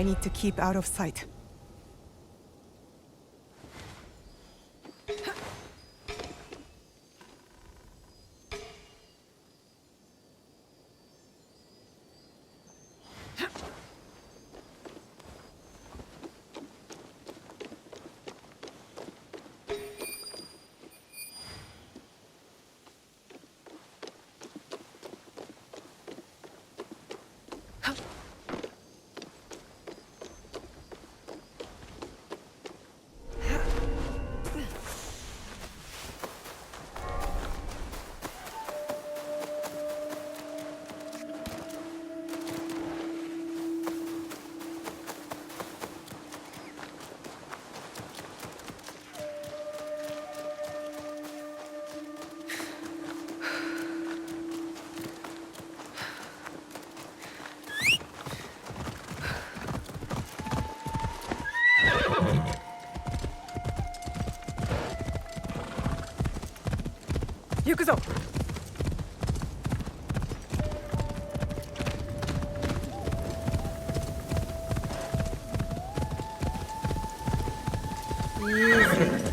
I need to keep out of sight. Yukuzo! Easy.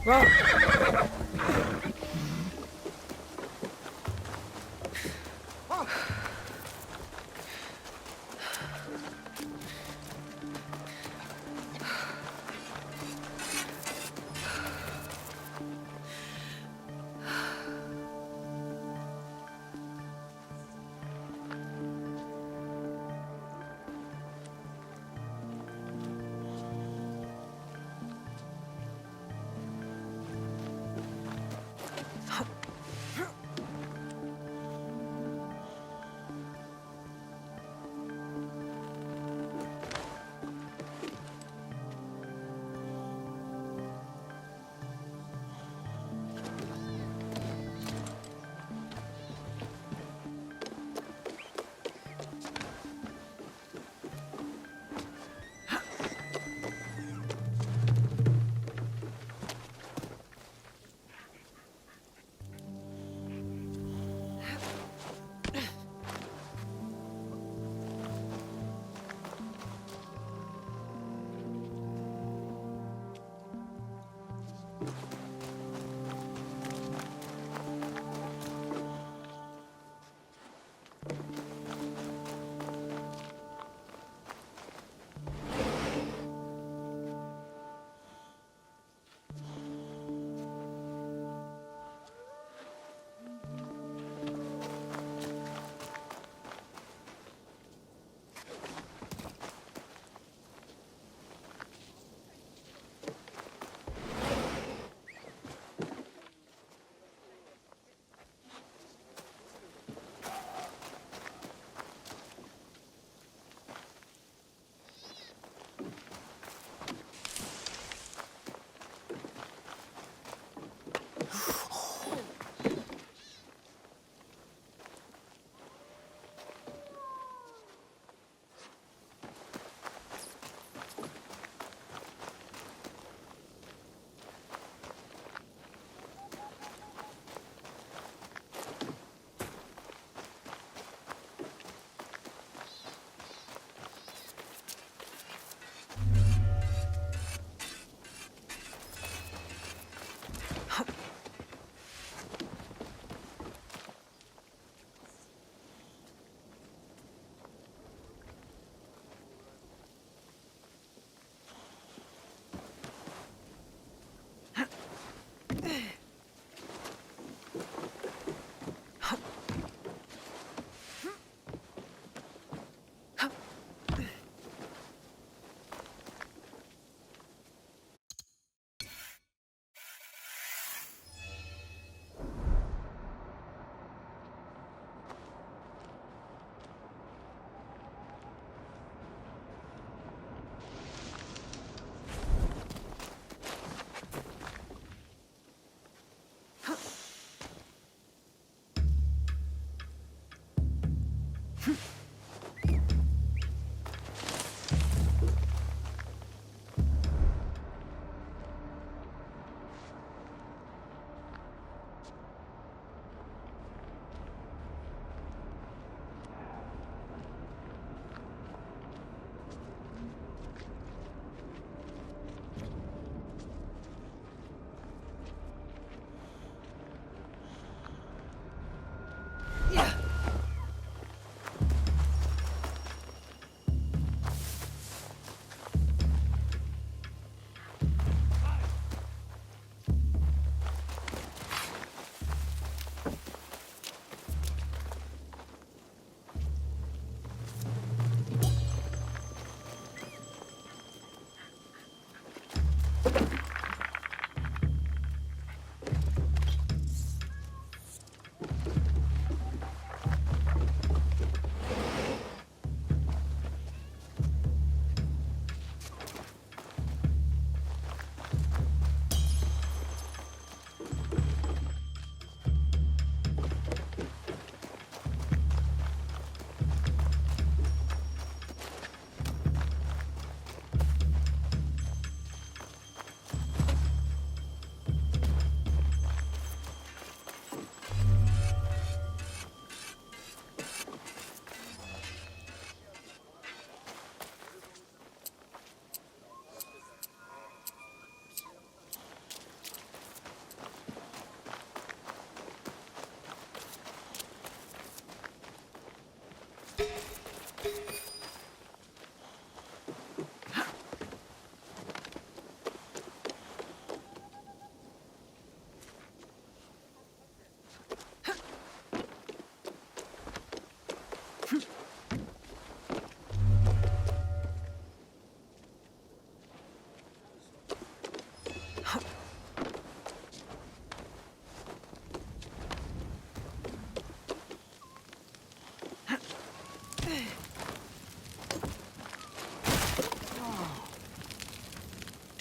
Whoa.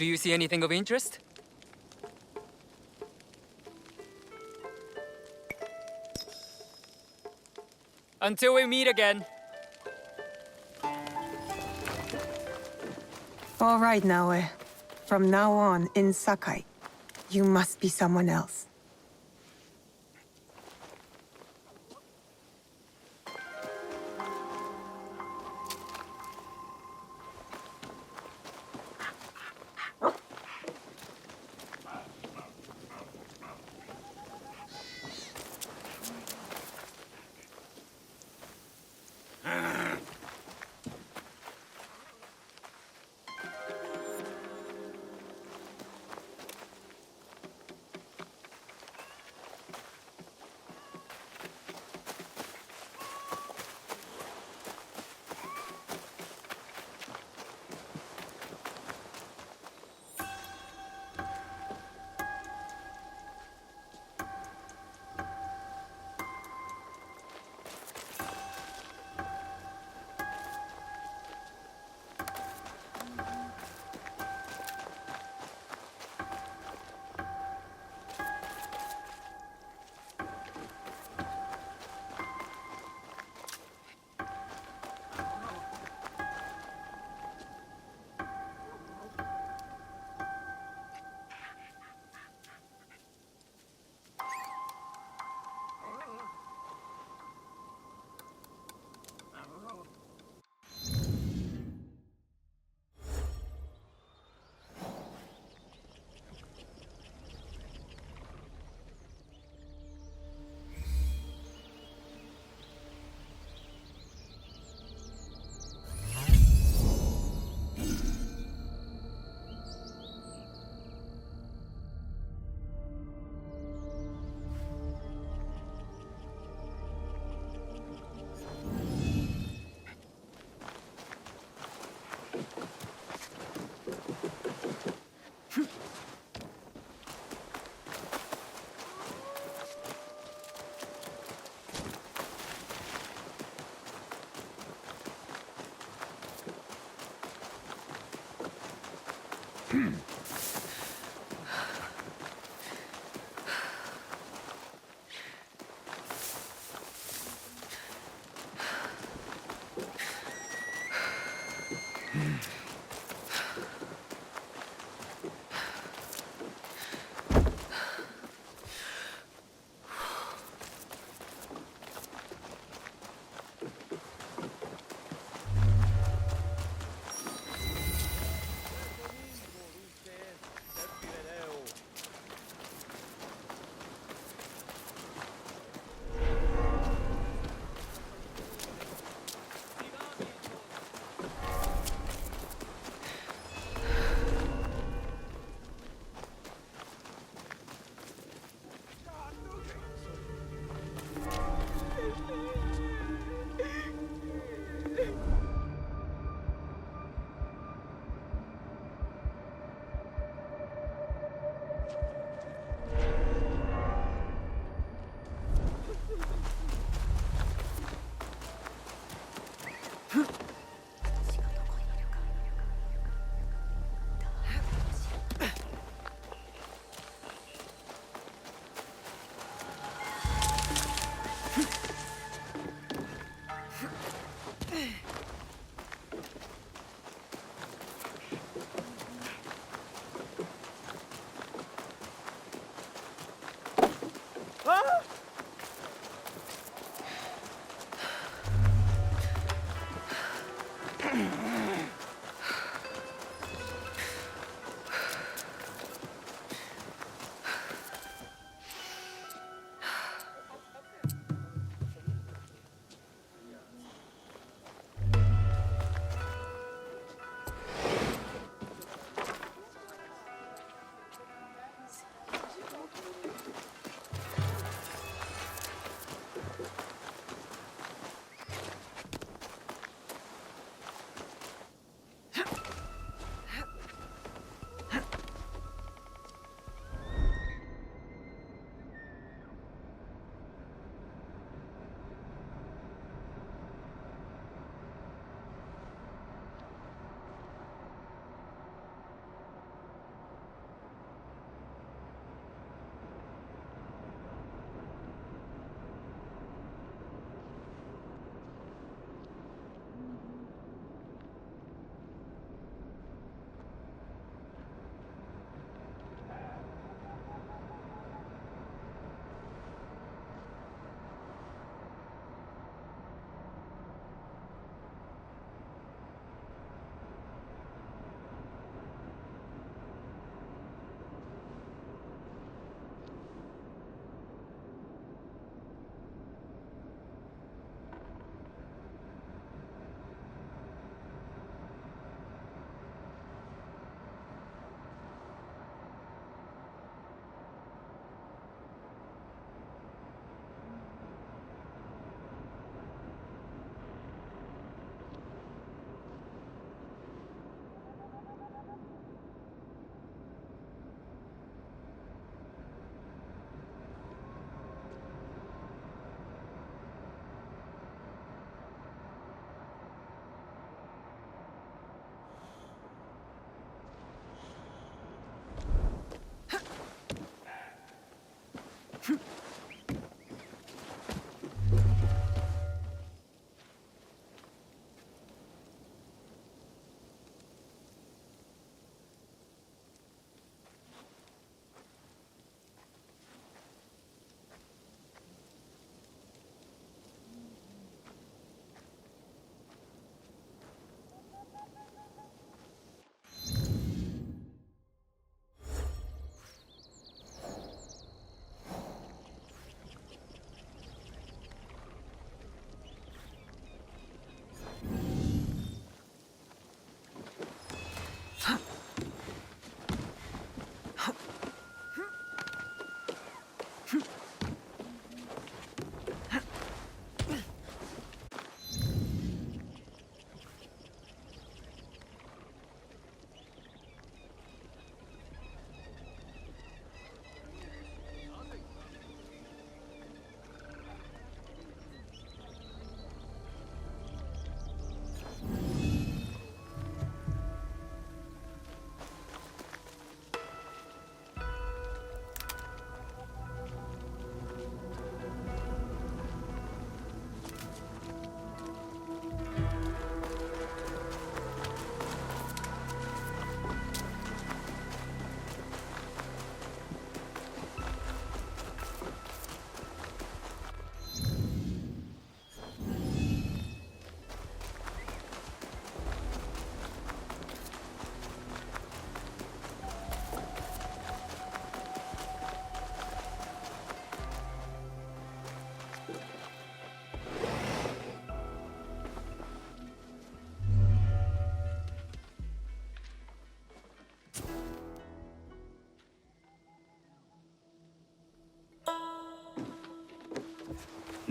Do you see anything of interest? Until we meet again. All right, Naoe. From now on, in Sakai, you must be someone else.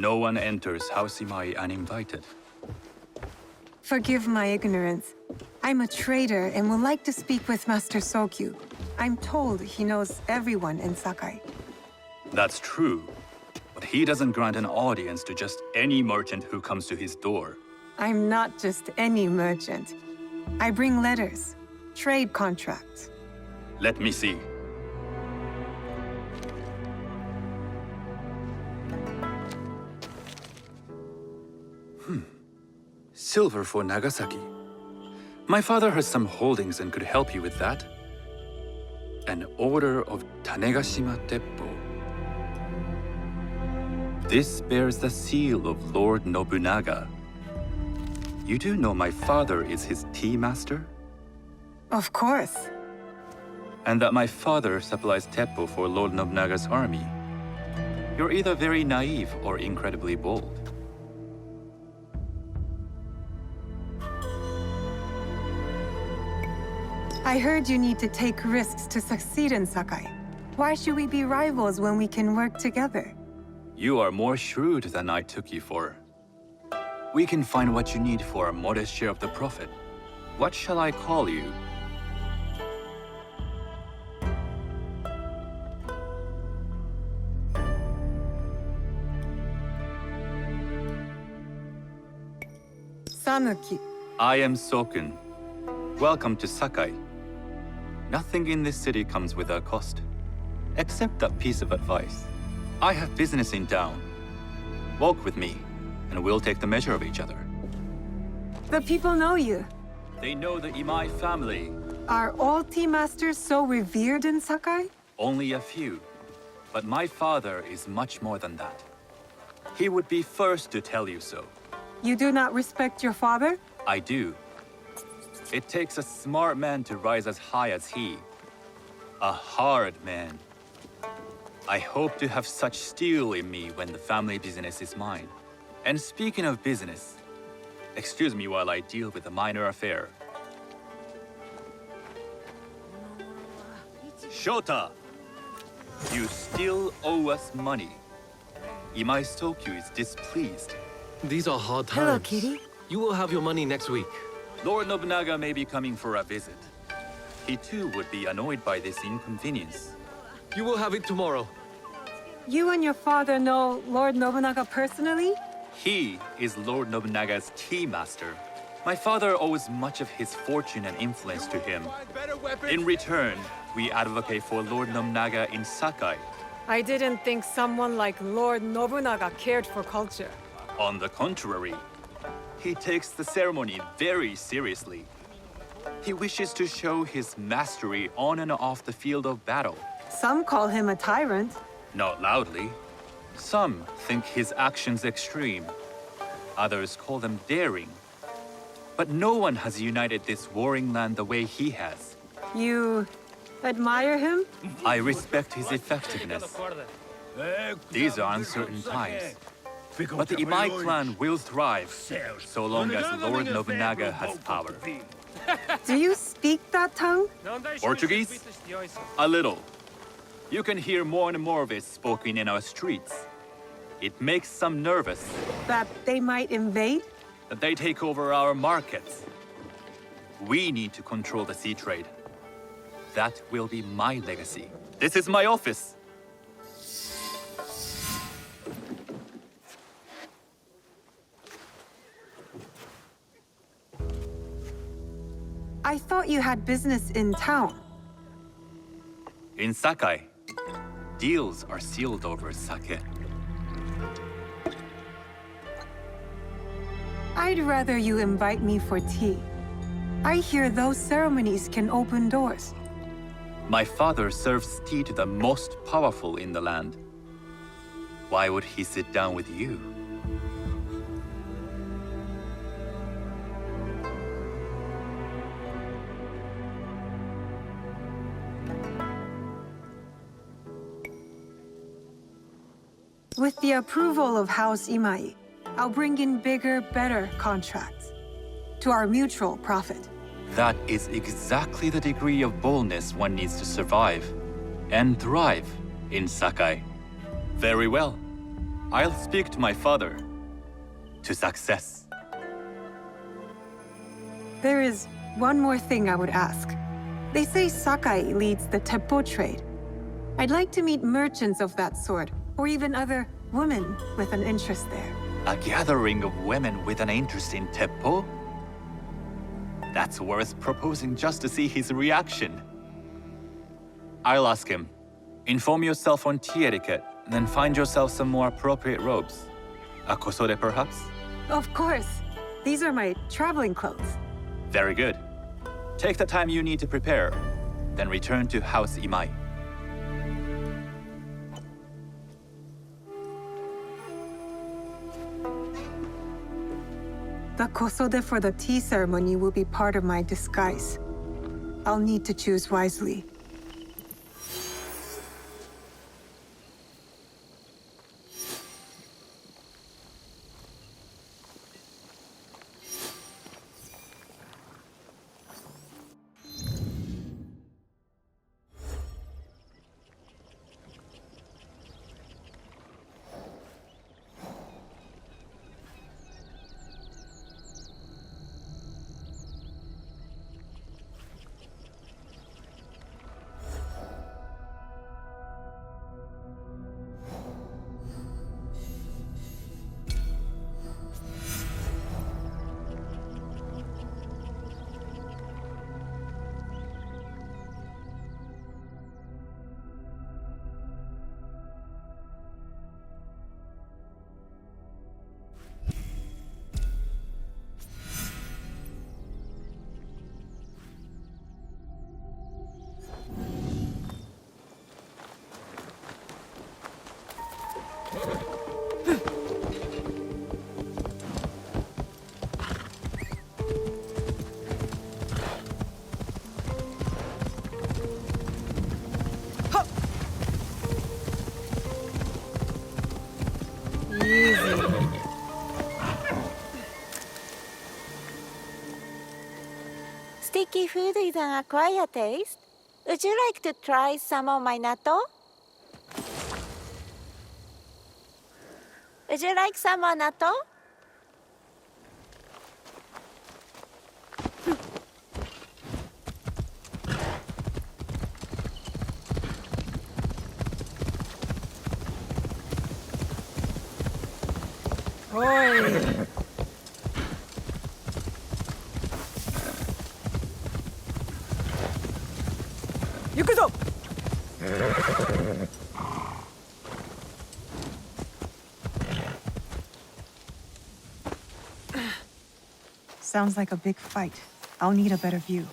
No one enters House Imai uninvited. Forgive my ignorance. I'm a trader and would like to speak with Master Sokyu. I'm told he knows everyone in Sakai. That's true, but he doesn't grant an audience to just any merchant who comes to his door. I'm not just any merchant. I bring letters, trade contracts. Let me see. Silver for Nagasaki. My father has some holdings and could help you with that. An order of Tanegashima Teppo. This bears the seal of Lord Nobunaga. You do know my father is his tea master? Of course. And that my father supplies Teppo for Lord Nobunaga's army. You're either very naive or incredibly bold. I heard you need to take risks to succeed in Sakai. Why should we be rivals when we can work together? You are more shrewd than I took you for. We can find what you need for a modest share of the profit. What shall I call you? Sanuki. I am Sokun. Welcome to Sakai. Nothing in this city comes without cost. Except that piece of advice. I have business in town. Walk with me, and we'll take the measure of each other. The people know you. They know the Imai family. Are all tea masters so revered in Sakai? Only a few. But my father is much more than that. He would be first to tell you so. You do not respect your father? I do. It takes a smart man to rise as high as he. A hard man. I hope to have such steel in me when the family business is mine. And speaking of business, excuse me while I deal with a minor affair. Shota! You still owe us money. Imai Sokyu is displeased. These are hard times. Hello, Kitty. You will have your money next week. Lord Nobunaga may be coming for a visit. He too would be annoyed by this inconvenience. You will have it tomorrow. You and your father know Lord Nobunaga personally? He is Lord Nobunaga's tea master. My father owes much of his fortune and influence to him. In return, we advocate for Lord Nobunaga in Sakai. I didn't think someone like Lord Nobunaga cared for culture. On the contrary, he takes the ceremony very seriously. He wishes to show his mastery on and off the field of battle. Some call him a tyrant. Not loudly. Some think his actions extreme. Others call them daring. But no one has united this warring land the way he has. You admire him? I respect his effectiveness. These are uncertain times. But the Imai clan will thrive, so long as Lord Nobunaga has power. Do you speak that tongue? Portuguese? A little. You can hear more and more of it spoken in our streets. It makes some nervous That they might invade? that they take over our markets. We need to control the sea trade. That will be my legacy. This is my office. I thought you had business in town. In Sakai, deals are sealed over sake. I'd rather you invite me for tea. I hear those ceremonies can open doors. My father serves tea to the most powerful in the land. Why would he sit down with you? With the approval of House Imai, I'll bring in bigger, better contracts. To our mutual profit. That is exactly the degree of boldness one needs to survive and thrive in Sakai. Very well. I'll speak to my father. To success. There is one more thing I would ask. They say Sakai leads the teppo trade. I'd like to meet merchants of that sort, or even other women with an interest there. A gathering of women with an interest in teppo? That's worth proposing just to see his reaction. I'll ask him. Inform yourself on tea etiquette, then find yourself some more appropriate robes. A kosode, perhaps? Of course. These are my traveling clothes. Very good. Take the time you need to prepare, then return to House Imai. The kosode for the tea ceremony will be part of my disguise. I'll need to choose wisely. Sticky food is an acquired taste. Would you like to try some of my natto? Would you like some of natto? Oi! Sounds like a big fight. I'll need a better view.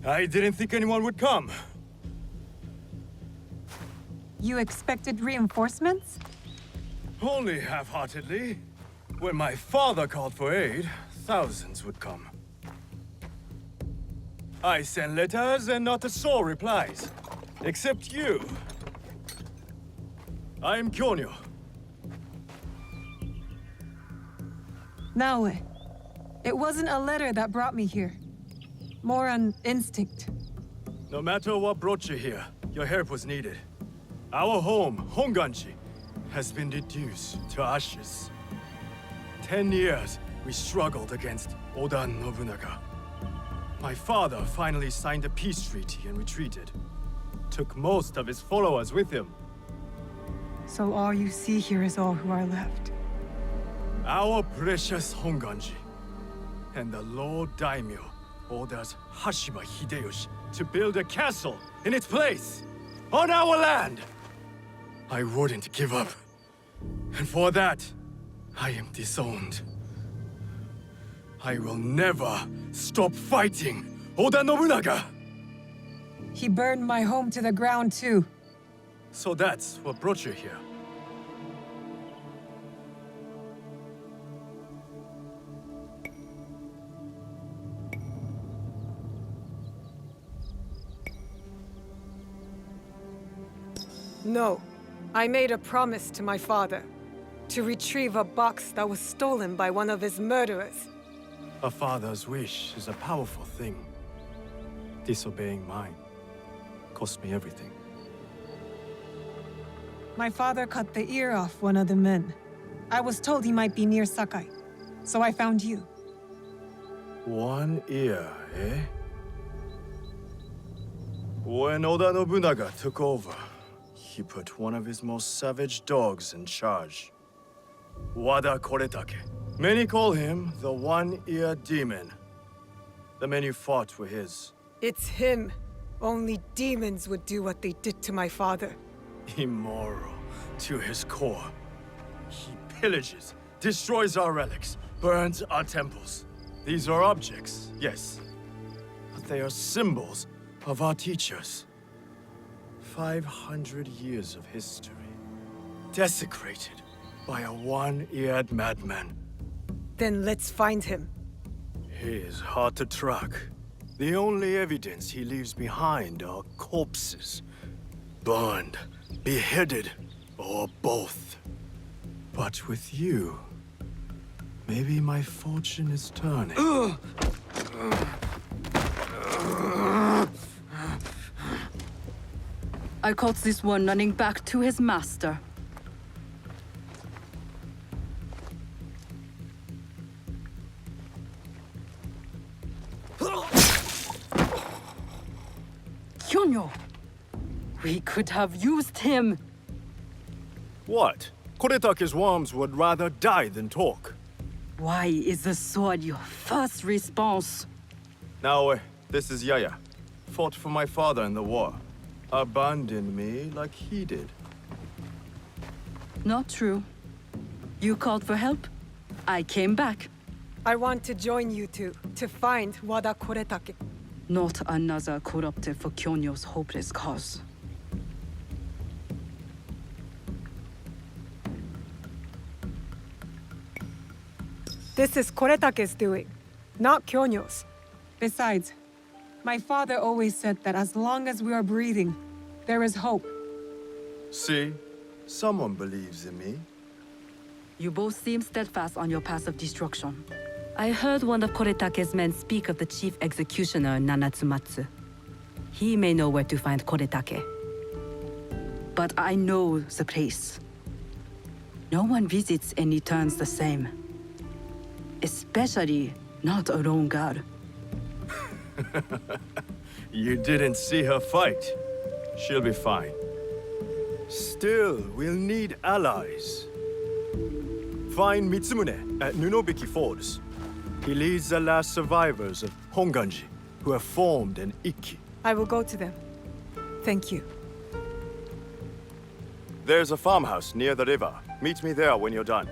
I didn't think anyone would come. You expected reinforcements? Only half-heartedly. When my father called for aid, thousands would come. I send letters and not a soul replies. Except you. I am Kyonyo. Naoe, it wasn't a letter that brought me here. More an instinct. No matter what brought you here, your help was needed. Our home, Honganji, has been reduced to ashes. 10 years, we struggled against Oda Nobunaga. My father finally signed a peace treaty and retreated. Took most of his followers with him. So all you see here is all who are left. Our precious Honganji. And the Lord Daimyo orders Hashima Hideyoshi to build a castle in its place, on our land. I wouldn't give up. And for that, I am disowned. I will never stop fighting Oda Nobunaga! He burned my home to the ground too. So that's what brought you here. No. I made a promise to my father. To retrieve a box that was stolen by one of his murderers. A father's wish is a powerful thing. Disobeying mine cost me everything. My father cut the ear off one of the men. I was told he might be near Sakai, so I found you. One ear, eh? When Oda Nobunaga took over, he put one of his most savage dogs in charge. Wada Koretake. Many call him the One-Ear Demon. The men you fought were his. It's him. Only demons would do what they did to my father. Immoral to his core. He pillages, destroys our relics, burns our temples. These are objects, yes, but they are symbols of our teachers. 500 years of history, desecrated by a one-eared madman. Then let's find him. He is hard to track. The only evidence he leaves behind are corpses. Burned, beheaded, or both. But with you, maybe my fortune is turning. I caught this one running back to his master. Kyonyo! We could have used him! What? Koretake's worms would rather die than talk. Why is the sword your first response? Now, this is Yaya. Fought for my father in the war. Abandoned me like he did. Not true. You called for help. I came back. I want to join you two to find Wada Koretake. Not another corrupted for Kyonyo's hopeless cause. This is Koretake's doing, not Kyonyo's. Besides, my father always said that as long as we are breathing, there is hope. See? Someone believes in me. You both seem steadfast on your path of destruction. I heard one of Koretake's men speak of the chief executioner, Nanatsumatsu. He may know where to find Koretake. But I know the place. No one visits and returns the same. Especially not a lone guard. You didn't see her fight. She'll be fine. Still, we'll need allies. Find Mitsumune at Nunobiki Falls. He leads the last survivors of Honganji, who have formed an Ikki. I will go to them. Thank you. There's a farmhouse near the river. Meet me there when you're done.